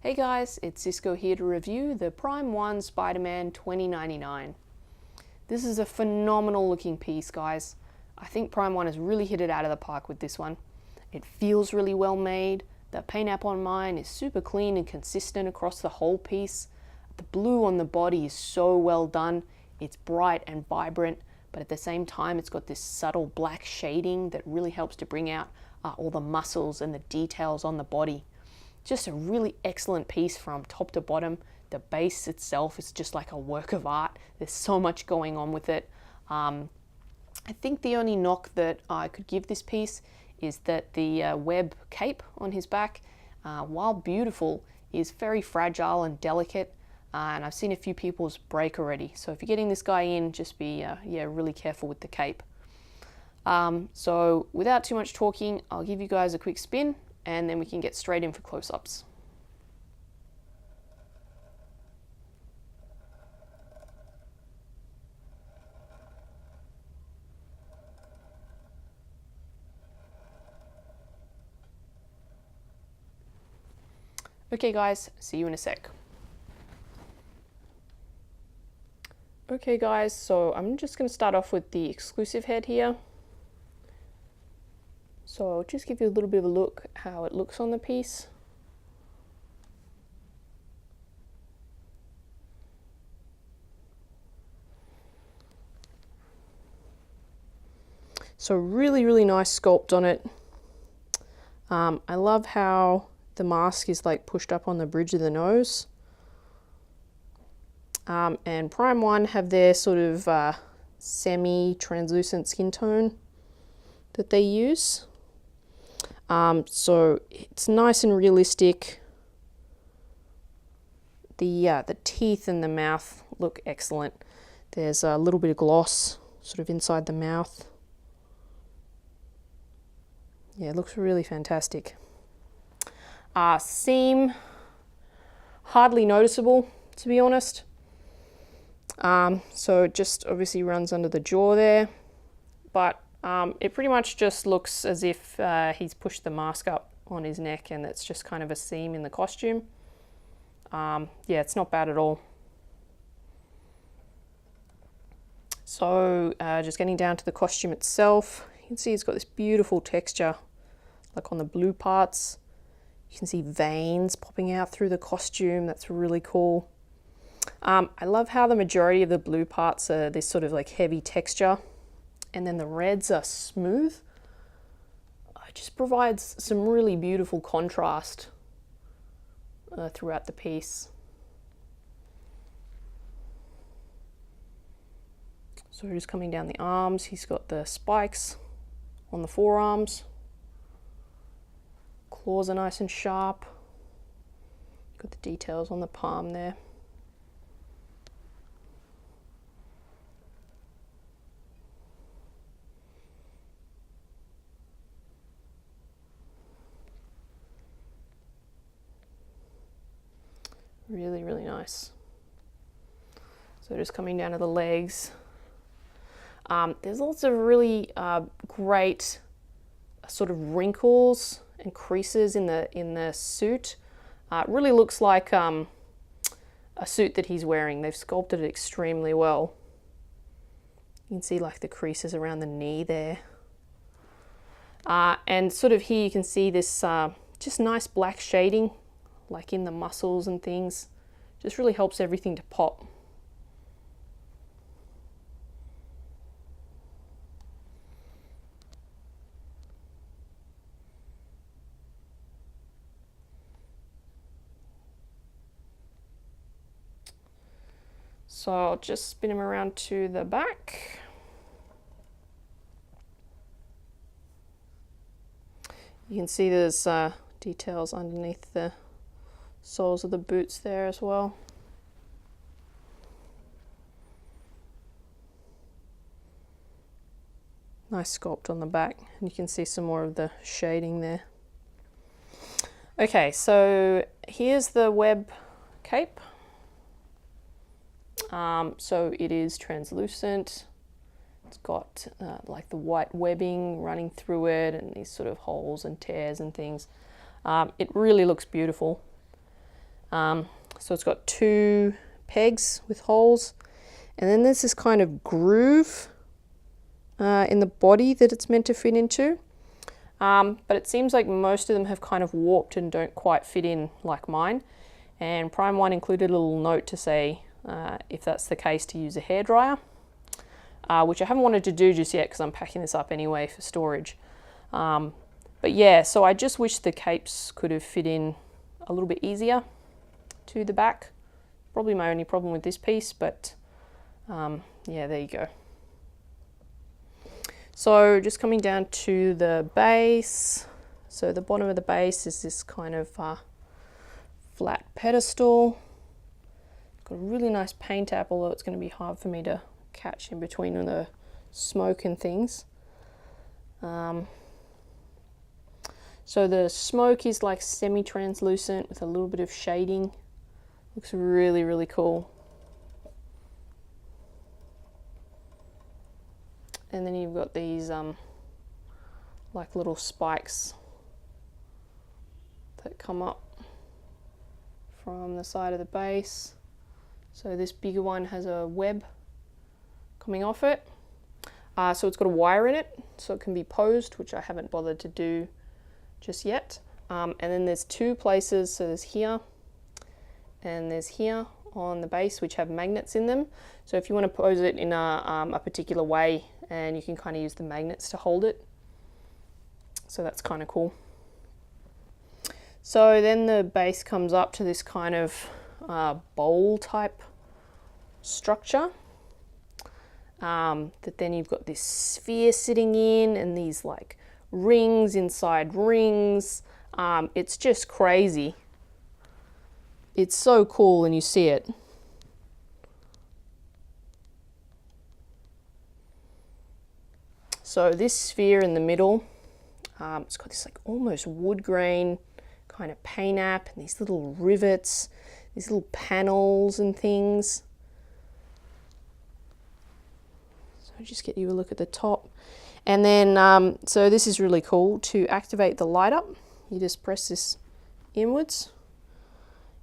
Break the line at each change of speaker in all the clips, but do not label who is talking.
Hey guys, it's Cisco here to review the Prime 1 Spider-Man 2099. This is a phenomenal looking piece, guys. I think Prime 1 has really hit it out of the park with this one. It feels really well made. The paint app on mine is super clean and consistent across the whole piece. The blue on the body is so well done. It's bright and vibrant, but at the same time it's got this subtle black shading that really helps to bring out all the muscles and the details on the body. Just a really excellent piece from top to bottom. The base itself is just like a work of art. There's so much going on with it. I think the only knock that I could give this piece is that the web cape on his back, while beautiful, is very fragile and delicate. And I've seen a few people's break already. So if you're getting this guy in, just be really careful with the cape. So without too much talking, I'll give you guys a quick spin and then we can get straight in for close-ups. Okay guys, see you in a sec. Okay guys, so I'm just going to start off with the exclusive head here. So I'll just give you a little bit of a look how it looks on the piece. So really nice sculpt on it. I love how the mask is like pushed up on the bridge of the nose. And Prime 1 have their sort of semi-translucent skin tone that they use. So it's nice and realistic. The teeth and the mouth look excellent. There's a little bit of gloss sort of inside the mouth. Yeah, it looks really fantastic. Seam, hardly noticeable, to be honest. So it just obviously runs under the jaw there, but it pretty much just looks as if he's pushed the mask up on his neck and it's just kind of a seam in the costume. Yeah, it's not bad at all. So just getting down to the costume itself, you can see it's got this beautiful texture, like on the blue parts. You can see veins popping out through the costume. That's really cool. I love how the majority of the blue parts are this sort of like heavy texture, and then the reds are smooth. It just provides some really beautiful contrast throughout the piece. So just coming down the arms, he's got the spikes on the forearms. Claws are nice and sharp. Got the details on the palm there. Really nice. So just coming down to the legs. There's lots of really great sort of wrinkles and creases in the suit. It really looks like a suit that he's wearing. They've sculpted it extremely well. You can see like the creases around the knee there. And sort of here you can see this just nice black shading, like in the muscles and things. Just really helps everything to pop. So I'll just spin him around to the back. You can see there's details underneath the soles of the boots there as well. Nice sculpt on the back, and you can see some more of the shading there. Okay, so here's the web cape. So it is translucent. It's got like the white webbing running through it and these sort of holes and tears and things. It really looks beautiful. So it's got 2 pegs with holes, and then there's this kind of groove in the body that it's meant to fit into. But it seems like most of them have kind of warped and don't quite fit in like mine. And Prime 1 included a little note to say if that's the case to use a hairdryer, which I haven't wanted to do just yet because I'm packing this up anyway for storage. But yeah, so I just wish the capes could have fit in a little bit easier to the back. Probably my only problem with this piece, but yeah, there you go. So just coming down to the base. So the bottom of the base is this kind of flat pedestal. Got a really nice paint app, although it's going to be hard for me to catch in between the smoke and things. So the smoke is like semi-translucent with a little bit of shading. Looks really, really cool. And then you've got these like little spikes that come up from the side of the base. So this bigger one has a web coming off it. So it's got a wire in it, so it can be posed, which I haven't bothered to do just yet. And then there's 2 places, so there's here and there's here on the base, which have magnets in them. So if you want to pose it in a particular way, and you can kind of use the magnets to hold it. So that's kind of cool. So then the base comes up to this kind of bowl type structure that then you've got this sphere sitting in and these like rings inside rings. It's just crazy. It's so cool when you see it. So this sphere in the middle, it's got this like almost wood grain kind of paint app and these little rivets, these little panels and things. So just get you a look at the top. And then, so this is really cool. To activate the light up, you just press this inwards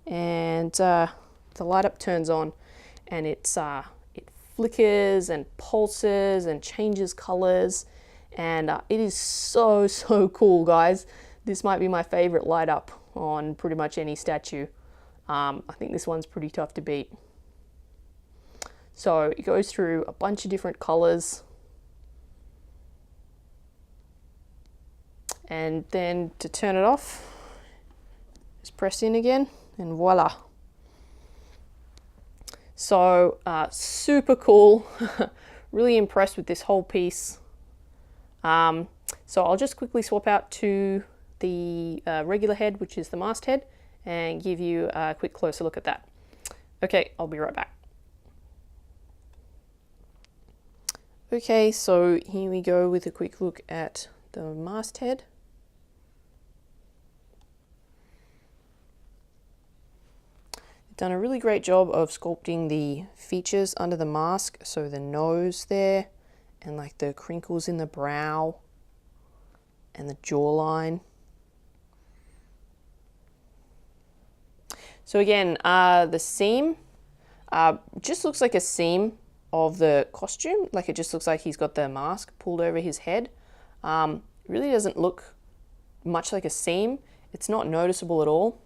and the light up turns on, and it flickers and pulses and changes colors, and it is so cool, guys. This might be my favorite light up on pretty much any statue. I think this one's pretty tough to beat. So it goes through a bunch of different colors, and then to turn it off, just press in again and voila. So super cool. Really impressed with this whole piece. So I'll just quickly swap out to the regular head, which is the mast head, and give you a quick closer look at that. Okay, I'll be right back. Okay, so here we go with a quick look at the mast head. Done a really great job of sculpting the features under the mask, so the nose there and like the crinkles in the brow and the jawline. So again, the seam just looks like a seam of the costume, like it just looks like he's got the mask pulled over his head. It really doesn't look much like a seam. It's not noticeable at all.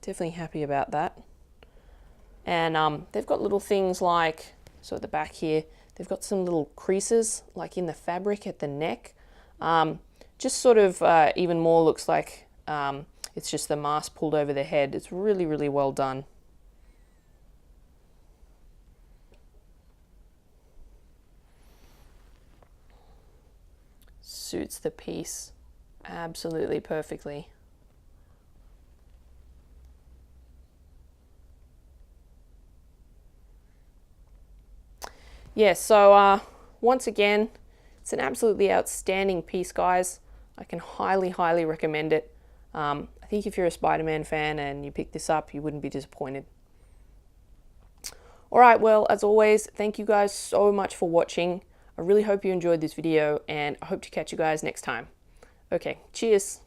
Definitely happy about that. And they've got little things like, so at the back here, they've got some little creases like in the fabric at the neck. Just sort of even more looks like it's just the mask pulled over the head. It's really, really well done. Suits the piece absolutely perfectly. Yeah, so once again, it's an absolutely outstanding piece, guys. I can highly, highly recommend it. I think if you're a Spider-Man fan and you pick this up, you wouldn't be disappointed. All right, well, as always, thank you guys so much for watching. I really hope you enjoyed this video, and I hope to catch you guys next time. Okay, cheers.